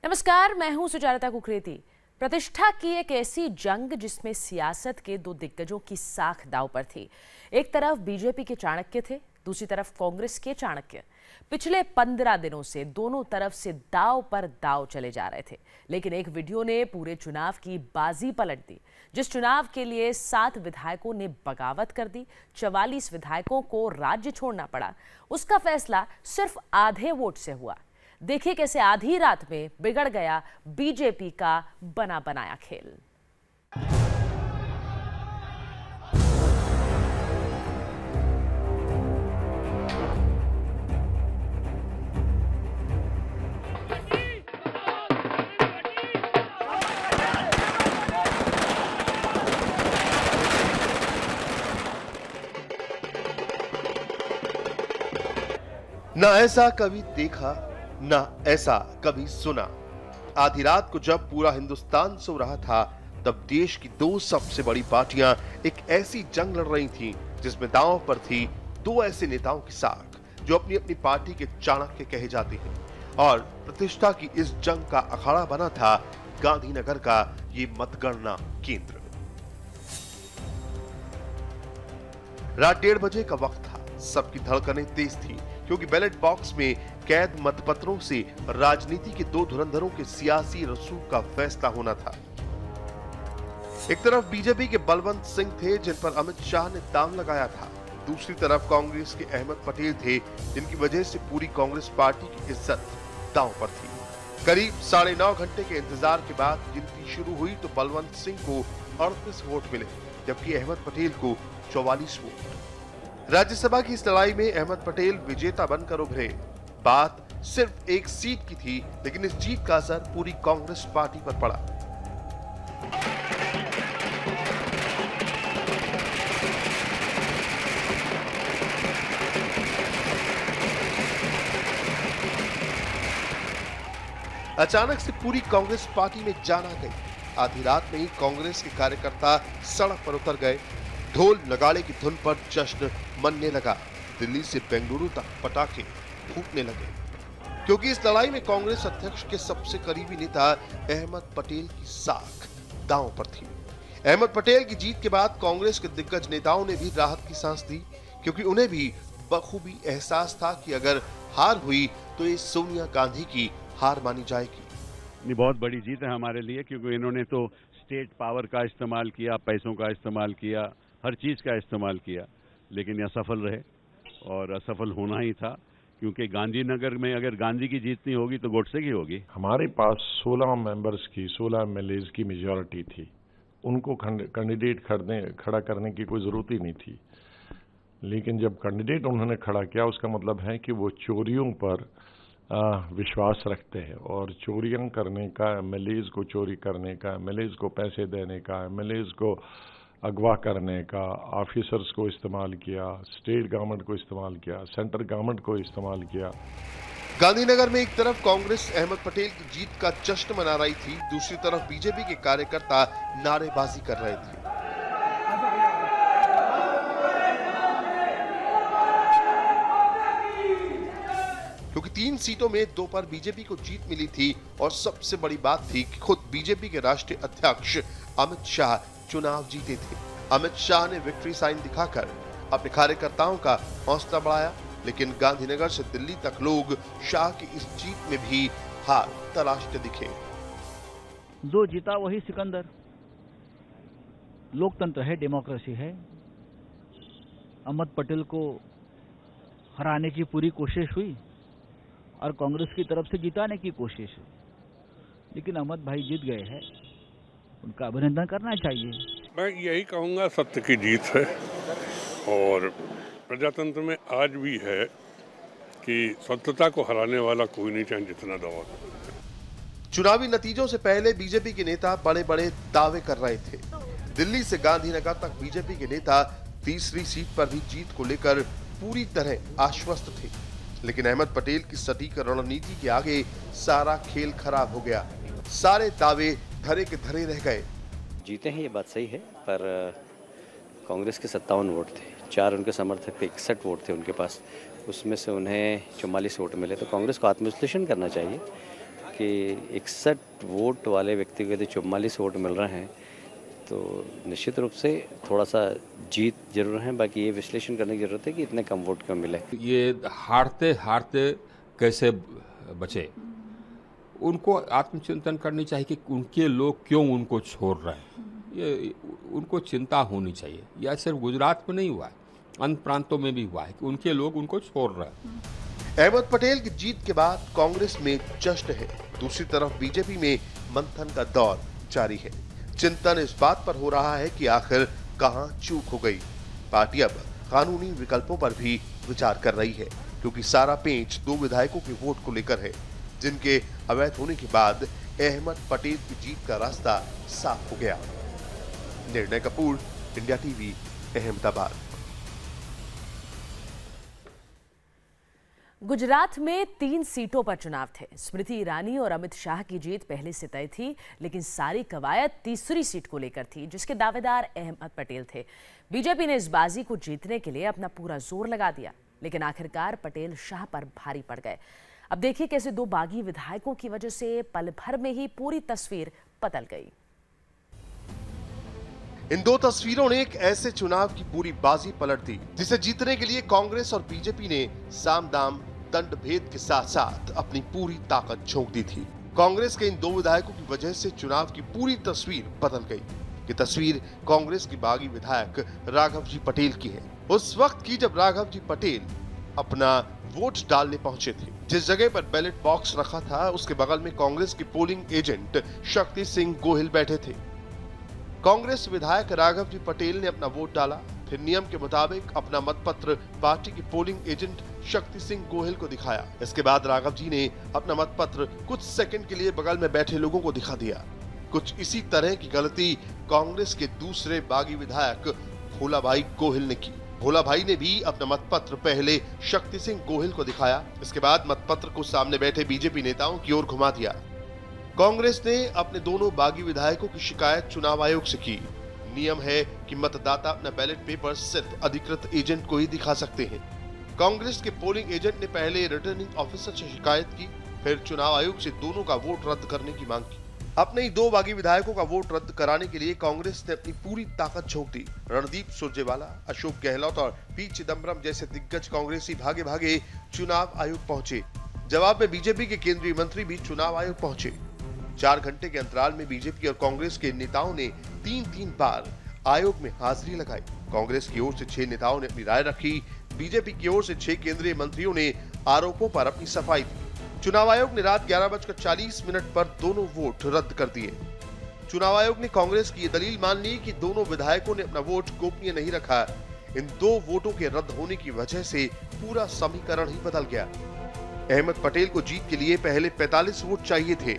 नमस्कार, मैं हूं सुजाता कुकरेती। प्रतिष्ठा की एक ऐसी जंग जिसमें सियासत के दो दिग्गजों की साख दांव पर थी। एक तरफ बीजेपी के चाणक्य थे, दूसरी तरफ कांग्रेस के चाणक्य। पिछले 15 दिनों से दोनों तरफ से दांव पर दांव चले जा रहे थे, लेकिन एक वीडियो ने पूरे चुनाव की बाजी पलट दी। जिस चुनाव के लिए 7 विधायकों ने बगावत कर दी, 44 विधायकों को राज्य छोड़ना पड़ा, उसका फैसला सिर्फ आधे वोट से हुआ। देखिए कैसे आधी रात में बिगड़ गया बीजेपी का बना बनाया खेल। ना ऐसा कभी देखा, ना ऐसा कभी सुना। आधी रात को जब पूरा हिंदुस्तान सो रहा था, तब देश की दो सबसे बड़ी पार्टियां एक ऐसी जंग लड़ रही थीं, जिसमें दांव पर थी दो ऐसे नेताओं की साख जो अपनी अपनी पार्टी के चाणक्य कहे जाते हैं। और प्रतिष्ठा की इस जंग का अखाड़ा बना था गांधीनगर का ये मतगणना केंद्र। रात 1:30 बजे का वक्त था। सबकी धड़कनें तेज थी, क्योंकि बैलेट बॉक्स में कैद मतपत्रों से राजनीति के दो धुरंधरों के सियासी रसूख का फैसला होना था। एक तरफ बीजेपी के बलवंत सिंह थे, जिन पर अमित शाह ने दांव लगाया था। दूसरी तरफ कांग्रेस के अहमद पटेल थे, जिनकी वजह से पूरी कांग्रेस पार्टी की इज्जत दांव पर थी। करीब 9.5 घंटे के इंतजार के बाद गिनती शुरू हुई तो बलवंत सिंह को 38 वोट मिले, जबकि अहमद पटेल को 44 वोट। राज्यसभा की इस लड़ाई में अहमद पटेल विजेता बनकर उभरे। बात सिर्फ एक सीट की थी, लेकिन इस जीत का असर पूरी कांग्रेस पार्टी पर पड़ा। अचानक से पूरी कांग्रेस पार्टी में जान आ गई। आधी रात में ही कांग्रेस के कार्यकर्ता सड़क पर उतर गए। ढोल नगाड़े की धुन पर जश्न मनने लगा। दिल्ली से बेंगलुरु तक पटाखे फूटने लगे, क्योंकि इस लड़ाई में कांग्रेस अध्यक्ष के सबसे करीबी नेता अहमद पटेल की साख दांव पर थी। अहमद पटेल की जीत के बाद कांग्रेस के दिग्गज नेताओं ने भी राहत की सांस दी, क्योंकि उन्हें भी बखूबी एहसास था कि अगर हार हुई तो ये सोनिया गांधी की हार मानी जाएगी। ये बहुत बड़ी जीत है हमारे लिए, क्योंकि इन्होंने तो स्टेट पावर का इस्तेमाल किया, पैसों का इस्तेमाल किया, हर चीज का इस्तेमाल किया, लेकिन ये असफल रहे। और असफल होना ही था, क्योंकि गांधीनगर में अगर गांधी की जीत नहीं होगी तो गोडसे की होगी। हमारे पास 16 मेंबर्स की 16 एमएलएज की मेजॉरिटी थी। उनको कैंडिडेट खड़ा करने की कोई जरूरत ही नहीं थी। लेकिन जब कैंडिडेट उन्होंने खड़ा किया, उसका मतलब है कि वो चोरियों पर विश्वास रखते हैं, और चोरियां करने का, एमएलएज को चोरी करने का, एमएलएज को पैसे देने का, एमएलएज को अगवा करने का, ऑफिसर्स को इस्तेमाल किया, स्टेट गवर्नमेंट को इस्तेमाल किया, सेंट्रल गवर्नमेंट को इस्तेमाल किया। गांधीनगर में एक तरफ कांग्रेस अहमद पटेल की जीत का जश्न मना रही थी, दूसरी तरफ बीजेपी के कार्यकर्ता नारेबाजी कर रहे थे। क्योंकि 3 सीटों में 2 पर बीजेपी को जीत मिली थी, और सबसे बड़ी बात थी कि खुद बीजेपी के राष्ट्रीय अध्यक्ष अमित शाह चुनाव जीते थे। अमित शाह ने विक्ट्री साइन दिखाकर अपने कार्यकर्ताओं का हौसला बढ़ाया, लेकिन गांधीनगर से दिल्ली तक लोग शाह की इस जीत में भी हार तलाशते दिखे। जो जीता वही सिकंदर। लोकतंत्र है, डेमोक्रेसी है। अहमद पटेल को हराने की पूरी कोशिश हुई और कांग्रेस की तरफ से जिताने की कोशिश है, लेकिन अहमद भाई जीत गए हैं, उनका अभिनंदन करना चाहिए। मैं यही कहूँगा, सत्य की जीत है, और प्रजातंत्र में आज भी है कि सत्यता को हराने वाला कोई नहीं, चाहे जितना दावा करे। चुनावी नतीजों से पहले बीजेपी के नेता बड़े बड़े दावे कर रहे थे। दिल्ली से गांधीनगर तक बीजेपी के नेता तीसरी सीट पर भी जीत को लेकर पूरी तरह आश्वस्त थे, लेकिन अहमद पटेल की सटीक रणनीति के आगे सारा खेल खराब हो गया। सारे दावे धरे के धरे रह गए। जीते हैं ये बात सही है, पर कांग्रेस के 57 वोट थे, 4 उनके समर्थक थे, 61 वोट थे उनके पास। उसमें से उन्हें 44 वोट मिले, तो कांग्रेस को आत्मविश्लेषण करना चाहिए कि 61 वोट वाले व्यक्ति को यदि 44 वोट मिल रहे हैं तो निश्चित रूप से थोड़ा सा जीत जरूर है। बाकी ये विश्लेषण करने की जरूरत है कि इतने कम वोट क्यों मिले। ये हारते हारते कैसे बचे, उनको आत्मचिंतन करनी चाहिए कि उनके लोग क्यों उनको छोड़ रहे हैं। ये उनको चिंता होनी चाहिए। यह सिर्फ गुजरात में नहीं हुआ है, अन्य प्रांतों में भी हुआ है कि उनके लोग उनको छोड़ रहे हैं। अहमद पटेल की जीत के बाद कांग्रेस में जश्न है, दूसरी तरफ बीजेपी में मंथन का दौर जारी है। चिंतन इस बात पर हो रहा है कि आखिर कहां चूक हो गई। पार्टी अब कानूनी विकल्पों पर भी विचार कर रही है, क्योंकि सारा पेंच 2 विधायकों के वोट को लेकर है, जिनके अवैध होने के बाद अहमद पटेल की जीत का रास्ता साफ हो गया। निर्णय कपूर, इंडिया टीवी, अहमदाबाद। गुजरात में 3 सीटों पर चुनाव थे। स्मृति ईरानी और अमित शाह की जीत पहले से तय थी, लेकिन सारी कवायद तीसरी सीट को लेकर थी, जिसके दावेदार अहमद पटेल थे। बीजेपी ने इस बाजी को जीतने के लिए अपना पूरा जोर लगा दिया, लेकिन आखिरकार पटेल शाह पर भारी पड़ गए। अब देखिए कैसे 2 बागी विधायकों की वजह से पल भर में ही पूरी तस्वीर बदल गई। इन 2 तस्वीरों ने एक ऐसे चुनाव की पूरी बाजी पलट दी, जिसे जीतने के लिए कांग्रेस और बीजेपी ने साम दाम दंड भेद के साथ साथ अपनी पूरी ताकत झोंक दी थी। कांग्रेस के इन 2 विधायकों की वजह से चुनाव की पूरी तस्वीर बदल गई। ये तस्वीर कांग्रेस की बागी विधायक राघव जी पटेल की है। उस वक्त की जब राघव जी पटेल अपना वोट डालने पहुंचे थे। जिस जगह पर बैलेट बॉक्स रखा था, उसके बगल में कांग्रेस के पोलिंग एजेंट शक्ति सिंह गोहिल बैठे थे। कांग्रेस विधायक राघव जी पटेल ने अपना वोट डाला, फिर नियम के मुताबिक अपना मतपत्र पार्टी के पोलिंग एजेंट शक्ति सिंह गोहिल को दिखाया। इसके बाद राघव जी ने अपना मतपत्र कुछ सेकंड के लिए बगल में बैठे लोगों को दिखा दिया। कुछ इसी तरह की गलती कांग्रेस के दूसरे बागी विधायक भोला भाई गोहिल ने की। भोला भाई ने भी अपना मतपत्र पहले शक्ति सिंह गोहिल को दिखाया, इसके बाद मतपत्र को सामने बैठे बीजेपी नेताओं की ओर घुमा दिया। कांग्रेस ने अपने दोनों बागी विधायकों की शिकायत चुनाव आयोग से की। नियम है कि मतदाता अपना बैलेट पेपर सिर्फ अधिकृत एजेंट को ही दिखा सकते हैं। कांग्रेस के पोलिंग एजेंट ने पहले रिटर्निंग ऑफिसर से शिकायत की, फिर चुनाव आयोग से दोनों का वोट रद्द करने की मांग की। अपने ही 2 बागी विधायकों का वोट रद्द कराने के लिए कांग्रेस ने अपनी पूरी ताकत झोंक दी। रणदीप सुरजेवाला, अशोक गहलोत और पी चिदम्बरम जैसे दिग्गज कांग्रेसी भागे भागे चुनाव आयोग पहुंचे। जवाब में बीजेपी के केंद्रीय मंत्री भी चुनाव आयोग पहुंचे। 4 घंटे के अंतराल में बीजेपी और कांग्रेस के नेताओं ने 3-3 बार आयोग में हाजिरी लगाई। कांग्रेस की ओर से 6 नेताओं ने अपनी राय रखी, बीजेपी की ओर से 6 केंद्रीय मंत्रियों ने आरोपों पर अपनी सफाई दी। चुनाव आयोग ने रात 11:40 पर दोनों वोट रद्द कर दिए। चुनाव आयोग ने कांग्रेस की ये दलील मान ली कि दोनों विधायकों ने अपना वोट गोपनीय नहीं रखा। इन 2 वोटों के रद्द होने की वजह से पूरा समीकरण ही बदल गया। अहमद पटेल को जीत के लिए पहले 45 वोट चाहिए थे।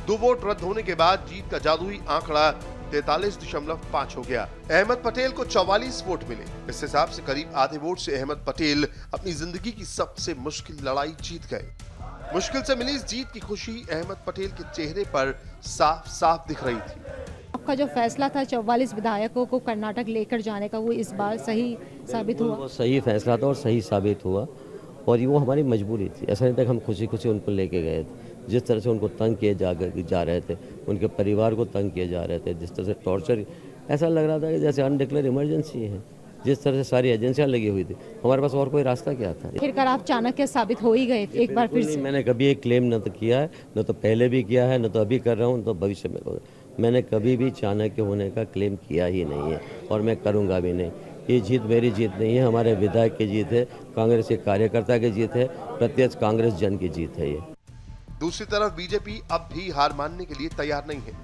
2 वोट रद्द होने के बाद जीत का जादुई आंकड़ा 43.5 हो गया। अहमद पटेल को 44 वोट मिले। इस हिसाब से करीब आधे वोट से अहमद पटेल अपनी जिंदगी की सबसे मुश्किल लड़ाई जीत गए। मुश्किल से मिली इस जीत की खुशी अहमद पटेल के चेहरे पर साफ साफ दिख रही थी। आपका जो फैसला था 44 विधायकों को कर्नाटक लेकर जाने का, वो इस बार सही साबित हुआ? वो सही फैसला था और सही साबित हुआ, और ये वो हमारी मजबूरी थी। ऐसा नहीं था कि हम खुशी खुशी उनको लेके गए थे। जिस तरह से उनको तंग किए जा रहे थे, उनके परिवार को तंग किए जा रहे थे, जिस तरह से टॉर्चर, ऐसा लग रहा था कि जैसे अनडिक्लेयर इमरजेंसी है। जिस तरह से सारी एजेंसियां लगी हुई थी, हमारे पास और कोई रास्ता क्या था। फिर आप चाणक्य साबित हो ही गए एक बार फिर से। मैंने कभी एक क्लेम न तो किया है, न तो पहले भी किया है, न तो अभी कर रहा हूँ, न तो भविष्य में करूँगा। मैंने कभी भी चाणक्य होने का क्लेम किया ही नहीं है और मैं करूँगा भी नहीं। ये जीत मेरी जीत नहीं है, हमारे विधायक की जीत है, कांग्रेस के कार्यकर्ता की जीत है, प्रत्यक्ष कांग्रेस जन की जीत है ये। दूसरी तरफ बीजेपी अब भी हार मानने के लिए तैयार नहीं है।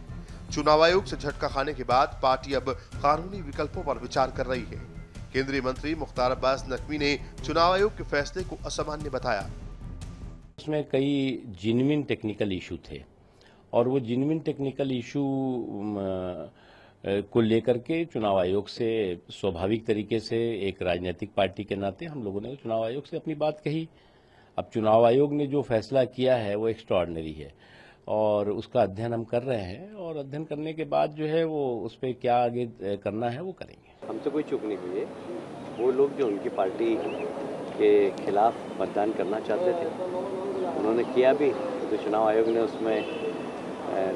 चुनाव आयोग से झटका खाने के बाद पार्टी अब कानूनी विकल्पों पर विचार कर रही है। केंद्रीय मंत्री मुख्तार अब्बास नकवी ने चुनाव आयोग के फैसले को असामान्य बताया। उसमें कई जेन्युइन टेक्निकल इशू थे और वो जेन्युइन टेक्निकल इशू को लेकर के चुनाव आयोग से स्वाभाविक तरीके से एक राजनीतिक पार्टी के नाते हम लोगों ने चुनाव आयोग से अपनी बात कही। अब चुनाव आयोग ने जो फैसला किया है वो एक्स्ट्राऑर्डिनरी है और उसका अध्ययन हम कर रहे हैं, और अध्ययन करने के बाद जो है वो उस पर क्या आगे करना है वो करेंगे। हमसे कोई चूक नहीं हुई है। वो लोग जो उनकी पार्टी के खिलाफ मतदान करना चाहते थे उन्होंने किया भी, तो चुनाव आयोग ने उसमें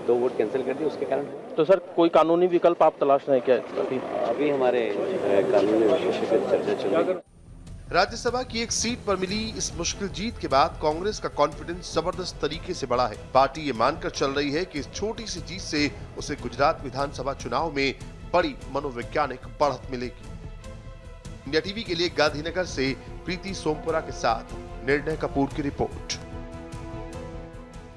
2 वोट कैंसिल कर दिए, उसके कारण। तो सर कोई कानूनी विकल्प आप तलाश रहे हैं क्या? अभी हमारे कानूनी विशेषज्ञ चर्चा चल रही है। राज्यसभा की एक सीट पर मिली इस मुश्किल जीत के बाद कांग्रेस का कॉन्फिडेंस जबरदस्त तरीके से बढ़ा है। पार्टी ये मानकर चल रही है कि इस छोटी सी जीत से उसे गुजरात विधानसभा चुनाव में बड़ी मनोवैज्ञानिक बढ़त मिलेगी। इंडिया टीवी के लिए गांधीनगर से प्रीति सोमपुरा के साथ निर्णय कपूर की रिपोर्ट।